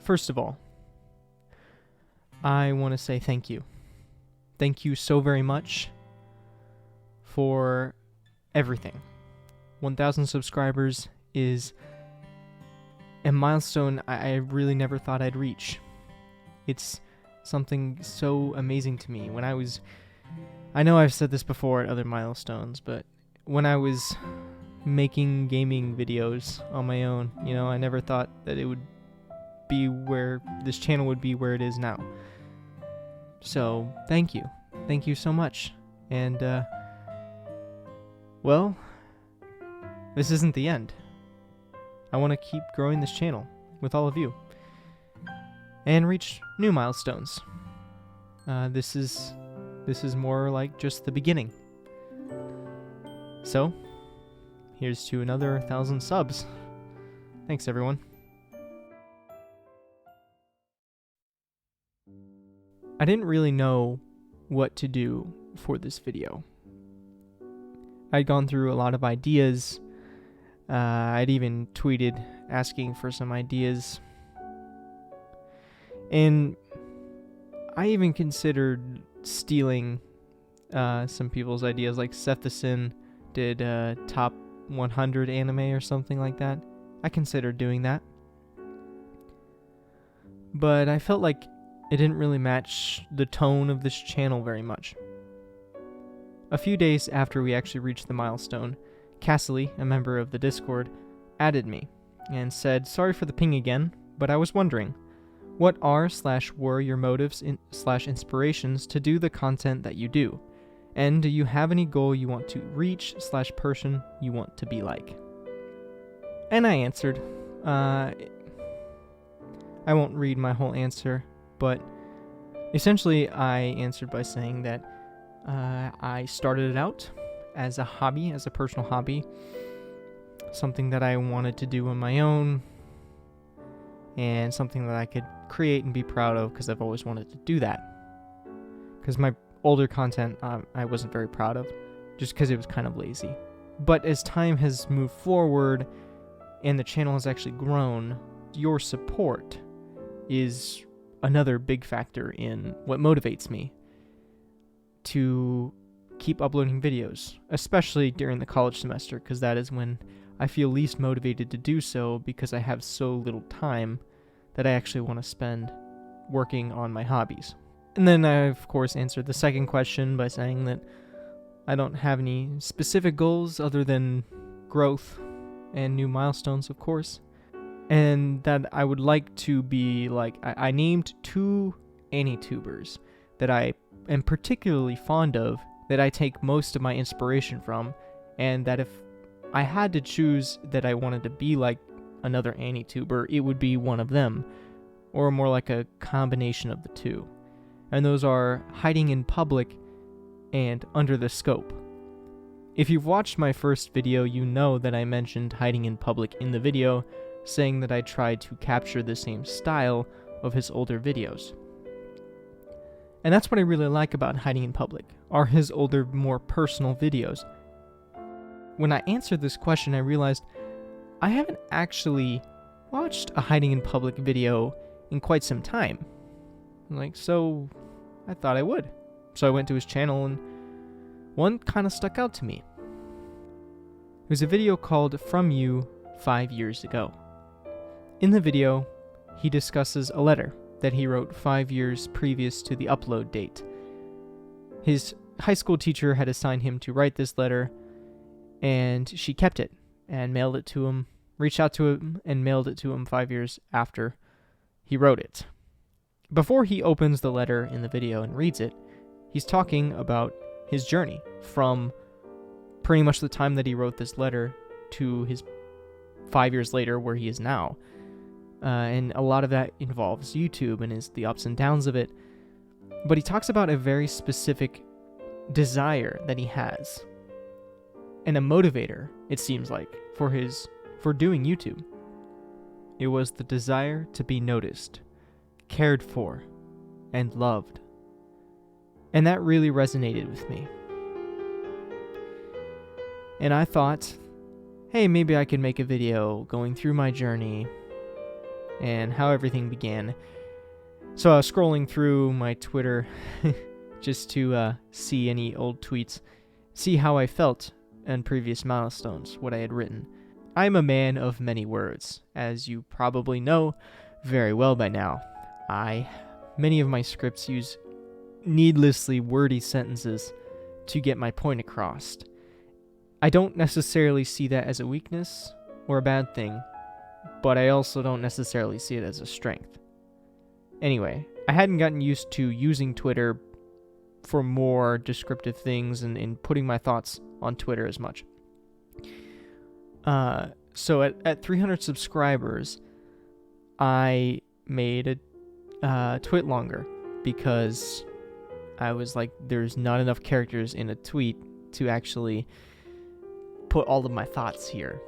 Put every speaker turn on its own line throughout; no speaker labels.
first of all, I want to say thank you. Thank you so very much for everything. 1,000 subscribers is a milestone I really never thought I'd reach. It's something so amazing to me. I know I've said this before at other milestones, but when I was making gaming videos on my own, I never thought that it would be where this channel would be where it is now. So, thank you. Thank you so much. And, well, this isn't the end. I want to keep growing this channel with all of you and reach new milestones. This is more like just the beginning. So, here's to another 1,000 subs. Thanks, everyone. I didn't really know what to do for this video. I'd gone through a lot of ideas. I'd even tweeted asking for some ideas. And I even considered stealing some people's ideas, like Seth did top 100 anime or something like that. I considered doing that. But I felt like it didn't really match the tone of this channel very much. A few days after we actually reached the milestone, Cassidy, a member of the Discord, added me and said, "Sorry for the ping again, but I was wondering, what are/were your motives /inspirations to do the content that you do? And do you have any goal you want to reach/person you want to be like?" And I answered. I won't read my whole answer, but essentially I answered by saying that I started it out as a hobby, as a personal hobby, something that I wanted to do on my own, and something that I could create and be proud of, because I've always wanted to do that. Because my older content I wasn't very proud of, just because it was kind of lazy. But as time has moved forward and the channel has actually grown, your support is another big factor in what motivates me to keep uploading videos, especially during the college semester, because that is when I feel least motivated to do so, because I have so little time that I actually want to spend working on my hobbies. And then I, of course, answered the second question by saying that I don't have any specific goals other than growth and new milestones, of course. And that I would like to be like, I named 2 AniTubers that I am particularly fond of, that I take most of my inspiration from, and that if I had to choose that I wanted to be like another AniTuber, it would be one of them, or more like a combination of the two. And those are Hiding in Public and Under the Scope. If you've watched my first video, you know that I mentioned Hiding in Public in the video, saying that I tried to capture the same style of his older videos. And that's what I really like about Hiding in Public, are his older, more personal videos. When I answered this question, I realized I haven't actually watched a Hiding in Public video in quite some time. So I thought I would. So I went to his channel, and one kind of stuck out to me. It was a video called From You 5 Years Ago. In the video, he discusses a letter that he wrote 5 years previous to the upload date. His high school teacher had assigned him to write this letter, and she kept it and mailed it to him, reached out to him and mailed it to him 5 years after he wrote it. Before he opens the letter in the video and reads it, he's talking about his journey from pretty much the time that he wrote this letter to his 5 years later where he is now. And a lot of that involves YouTube and the ups and downs of it. But he talks about a very specific desire that he has, and a motivator, it seems like, for doing YouTube. It was the desire to be noticed, cared for, and loved. And that really resonated with me. And I thought, hey, maybe I could make a video going through my journey and how everything began. So I was scrolling through my Twitter just to see any old tweets, see how I felt and previous milestones, what I had written. I'm a man of many words, as you probably know very well by now. Many of my scripts use needlessly wordy sentences to get my point across. I don't necessarily see that as a weakness or a bad thing, but I also don't necessarily see it as a strength. Anyway, I hadn't gotten used to using Twitter for more descriptive things and putting my thoughts on Twitter as much. So at 300 subscribers, I made a tweet longer because I was like, there's not enough characters in a tweet to actually put all of my thoughts here.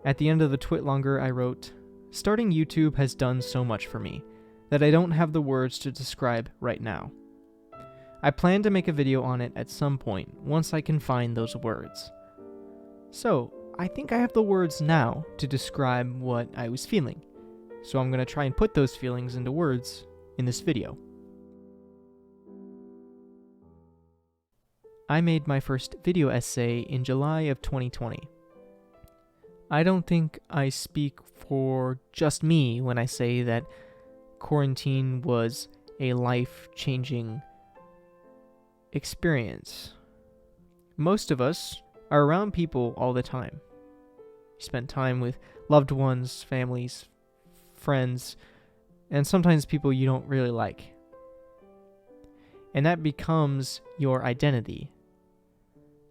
At the end of the tweet longer, I wrote, "Starting YouTube has done so much for me that I don't have the words to describe right now. I plan to make a video on it at some point once I can find those words. So, I think I have the words now to describe what I was feeling. So I'm going to try and put those feelings into words in this video." I made my first video essay in July of 2020. I don't think I speak for just me when I say that quarantine was a life-changing experience. Most of us are around people all the time. You spend time with loved ones, families, friends, and sometimes people you don't really like. And that becomes your identity.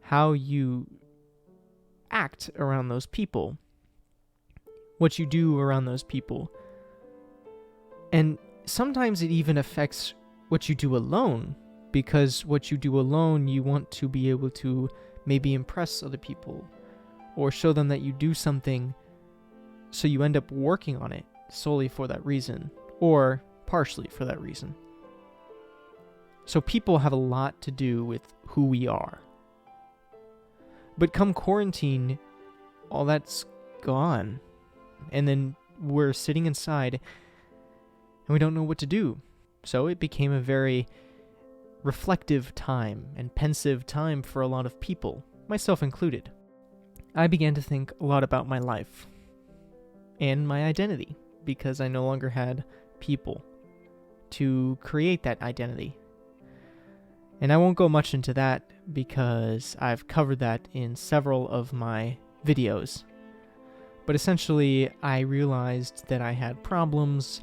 How you act around those people. What you do around those people. And sometimes it even affects what you do alone, because what you do alone, you want to be able to maybe impress other people or show them that you do something, so you end up working on it solely for that reason or partially for that reason. So people have a lot to do with who we are. But come quarantine, all that's gone. And then we're sitting inside and we don't know what to do. So it became a very reflective time and pensive time for a lot of people, myself included. I began to think a lot about my life and my identity because I no longer had people to create that identity. And I won't go much into that because I've covered that in several of my videos. But essentially, I realized that I had problems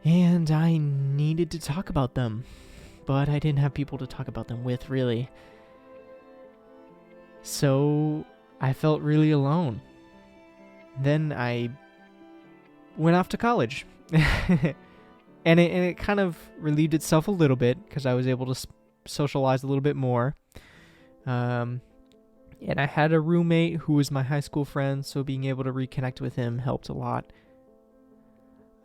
and I needed to talk about them. But I didn't have people to talk about them with, really. So I felt really alone. Then I went off to college. And it kind of relieved itself a little bit because I was able to socialize a little bit more. And I had a roommate who was my high school friend, so being able to reconnect with him helped a lot.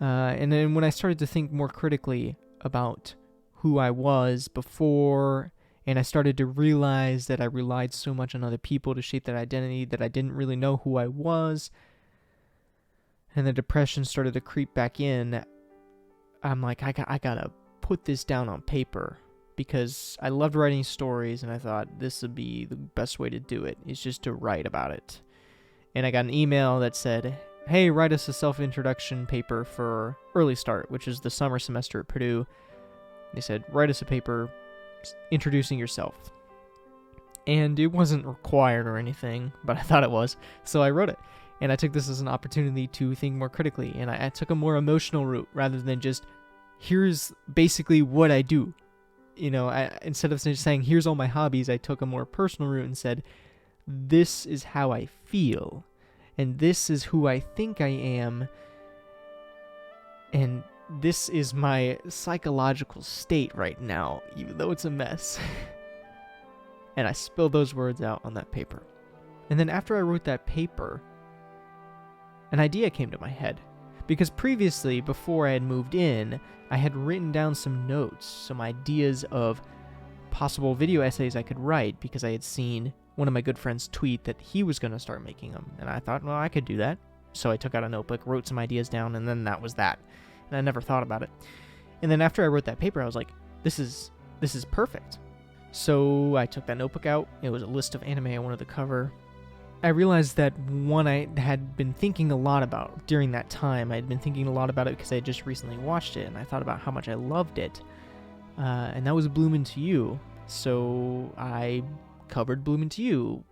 And then when I started to think more critically about who I was before, and I started to realize that I relied so much on other people to shape that identity that I didn't really know who I was, and the depression started to creep back in, I'm like, I gotta put this down on paper, because I loved writing stories, and I thought this would be the best way to do it, is just to write about it. And I got an email that said, hey, write us a self-introduction paper for Early Start, which is the summer semester at Purdue. They said, write us a paper introducing yourself. And it wasn't required or anything, but I thought it was, so I wrote it. And I took this as an opportunity to think more critically, and I took a more emotional route rather than just, here's basically what I do. You know, instead of just saying, here's all my hobbies, I took a more personal route and said, this is how I feel, and this is who I think I am, and this is my psychological state right now, even though it's a mess. And I spilled those words out on that paper. And then after I wrote that paper, an idea came to my head. Because previously, before I had moved in, I had written down some notes, some ideas of possible video essays I could write, because I had seen one of my good friends tweet that he was going to start making them. And I thought, well, I could do that. So I took out a notebook, wrote some ideas down, and then that was that. And I never thought about it. And then after I wrote that paper, I was like, this is perfect. So I took that notebook out. It was a list of anime I wanted to cover. I realized that one I had been thinking a lot about during that time. I had been thinking a lot about it because I had just recently watched it, and I thought about how much I loved it. And that was Bloom Into You. So I covered Bloom Into You.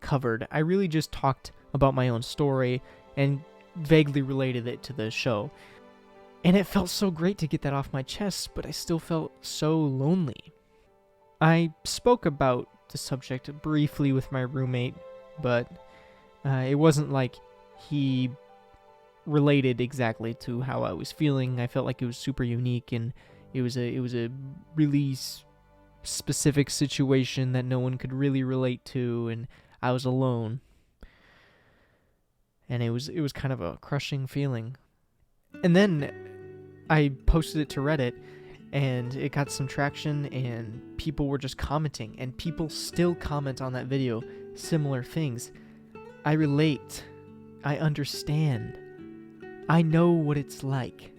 I really just talked about my own story and vaguely related it to the show. And it felt so great to get that off my chest, but I still felt so lonely. I spoke about the subject briefly with my roommate, but it wasn't like he related exactly to how I was feeling. I felt like it was super unique, and it was a really specific situation that no one could really relate to, and I was alone. And it was kind of a crushing feeling. And then I posted it to Reddit, and it got some traction, and people were just commenting, and people still comment on that video similar things. I relate. I understand. I know what it's like.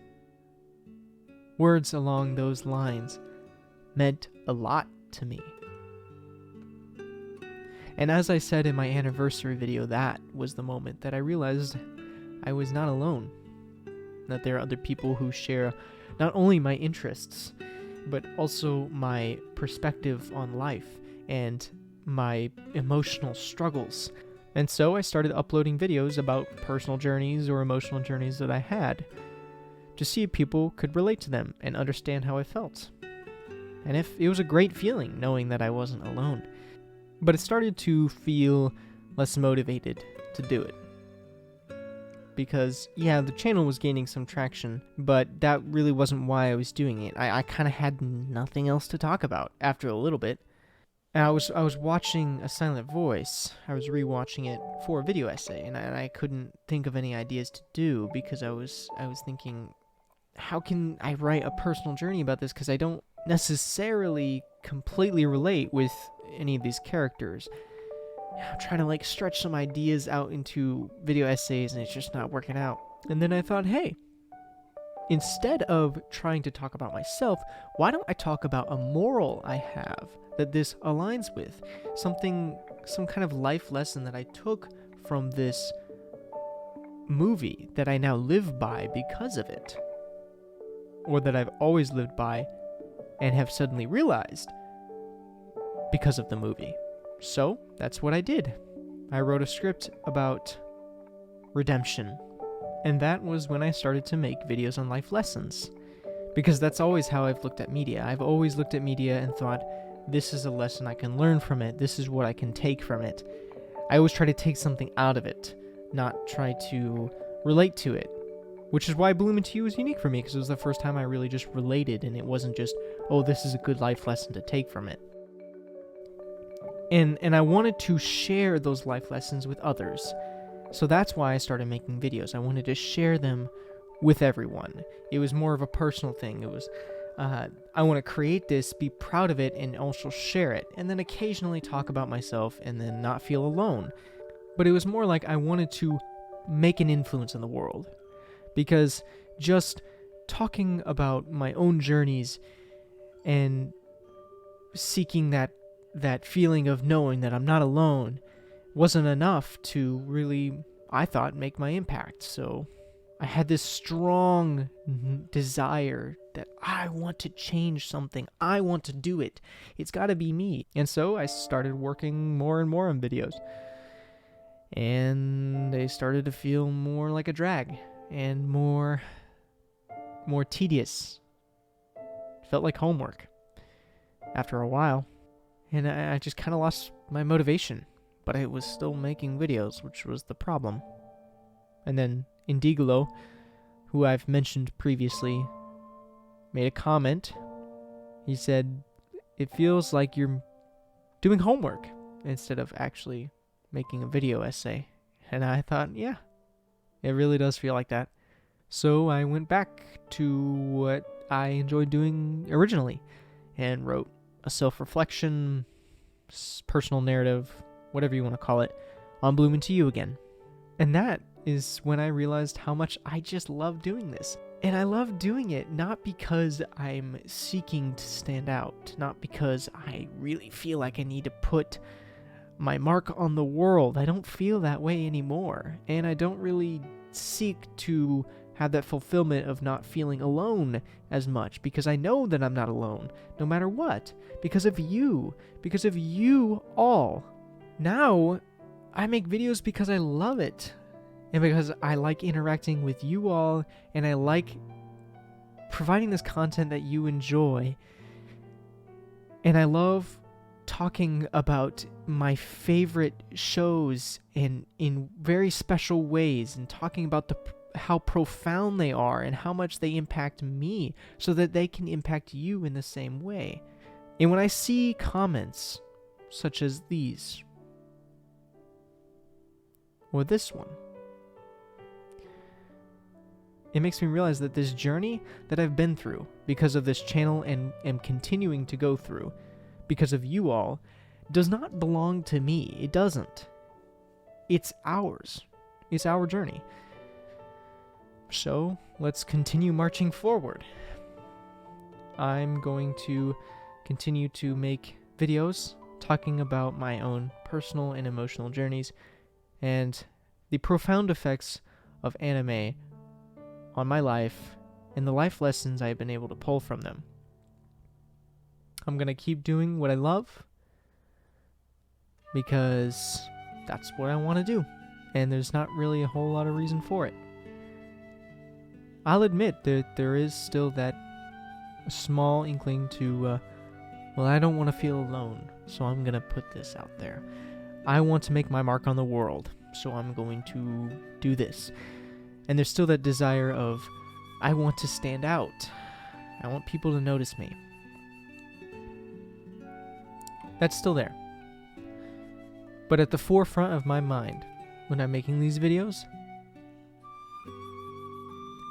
Words along those lines meant a lot to me. And as I said in my anniversary video, that was the moment that I realized I was not alone. That there are other people who share not only my interests, but also my perspective on life and my emotional struggles. And so I started uploading videos about personal journeys or emotional journeys that I had, to see if people could relate to them and understand how I felt. And if it was a great feeling knowing that I wasn't alone. But it started to feel less motivated to do it. Because, yeah, the channel was gaining some traction, but that really wasn't why I was doing it. I kind of had nothing else to talk about after a little bit. And I was watching A Silent Voice. I was rewatching it for a video essay, and I couldn't think of any ideas to do because I was thinking, how can I write a personal journey about this? Because I don't necessarily completely relate with any of these characters. I'm trying to stretch some ideas out into video essays, and it's just not working out. And then I thought, hey, instead of trying to talk about myself, why don't I talk about a moral I have that this aligns with? Some kind of life lesson that I took from this movie that I now live by because of it. Or that I've always lived by and have suddenly realized because of the movie. So, that's what I did. I wrote a script about redemption. And that was when I started to make videos on life lessons. Because that's always how I've looked at media. I've always looked at media and thought, this is a lesson I can learn from it. This is what I can take from it. I always try to take something out of it, not try to relate to it. Which is why Bloom Into You was unique for me, because it was the first time I really just related, and it wasn't just, oh, this is a good life lesson to take from it. And I wanted to share those life lessons with others. So that's why I started making videos. I wanted to share them with everyone. It was more of a personal thing. It was, I want to create this, be proud of it, and also share it. And then occasionally talk about myself and then not feel alone. But it was more like I wanted to make an influence in the world. Because just talking about my own journeys and seeking that feeling of knowing that I'm not alone wasn't enough to really, I thought, make my impact. So I had this strong desire that I want to change something. I want to do it. It's got to be me. And so I started working more and more on videos. And they started to feel more like a drag and more tedious. It felt like homework after a while. And I just kind of lost my motivation. But I was still making videos, which was the problem. And then Indigolo, who I've mentioned previously, made a comment. He said, it feels like you're doing homework instead of actually making a video essay. And I thought, yeah, it really does feel like that. So I went back to what I enjoyed doing originally and wrote a self-reflection, personal narrative, whatever you want to call it, on Bloom Into You again. And that is when I realized how much I just love doing this. And I love doing it not because I'm seeking to stand out, not because I really feel like I need to put my mark on the world. I don't feel that way anymore. And I don't really seek to have that fulfillment of not feeling alone as much, because I know that I'm not alone, no matter what, because of you all. Now, I make videos because I love it, and because I like interacting with you all, and I like providing this content that you enjoy, and I love talking about my favorite shows in very special ways, and talking about how profound they are and how much they impact me so that they can impact you in the same way. And when I see comments such as these, or this one, it makes me realize that this journey that I've been through because of this channel and am continuing to go through because of you all does not belong to me. It doesn't. It's ours. It's our journey. So let's continue marching forward. I'm going to continue to make videos talking about my own personal and emotional journeys and the profound effects of anime on my life and the life lessons I've been able to pull from them. I'm going to keep doing what I love because that's what I want to do, and there's not really a whole lot of reason for it. I'll admit that there is still that small inkling to, well, I don't want to feel alone, so I'm going to put this out there. I want to make my mark on the world, so I'm going to do this. And there's still that desire of, I want to stand out. I want people to notice me. That's still there. But at the forefront of my mind, when I'm making these videos,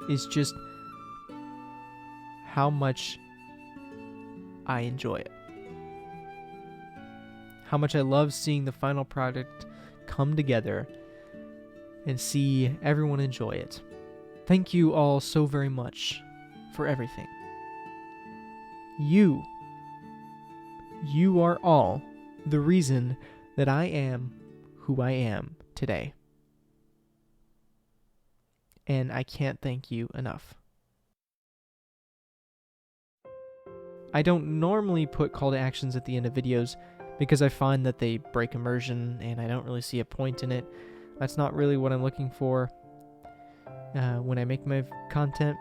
is just how much I enjoy it. How much I love seeing the final product come together and see everyone enjoy it. Thank you all so very much for everything. You are all the reason that I am who I am today. And I can't thank you enough. I don't normally put call to actions at the end of videos because I find that they break immersion and I don't really see a point in it. That's not really what I'm looking for when I make my content.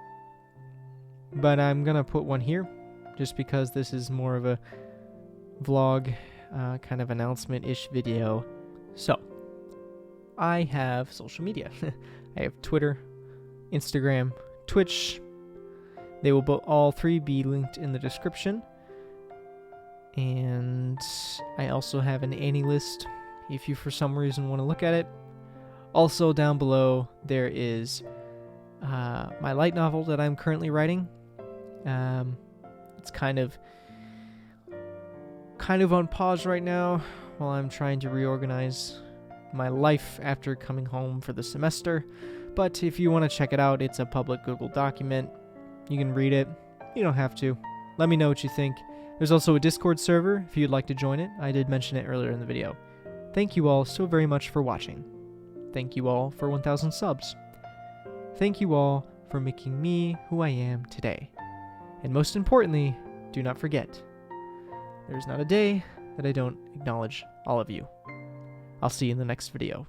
But I'm gonna put one here just because this is more of a vlog kind of announcement-ish video. So, I have social media. I have Twitter, Instagram, Twitch. They will all three be linked in the description. And I also have an Annie list if you for some reason want to look at it. Also down below there is my light novel that I'm currently writing. It's kind of on pause right now while I'm trying to reorganize my life after coming home for the semester. But if you want to check it out, it's a public Google document. You can read it. You don't have to. Let me know what you think. There's also a Discord server if you'd like to join it. I did mention it earlier in the video. Thank you all so very much for watching. Thank you all for 1,000 subs. Thank you all for making me who I am today. And most importantly, do not forget, there's not a day that I don't acknowledge all of you. I'll see you in the next video.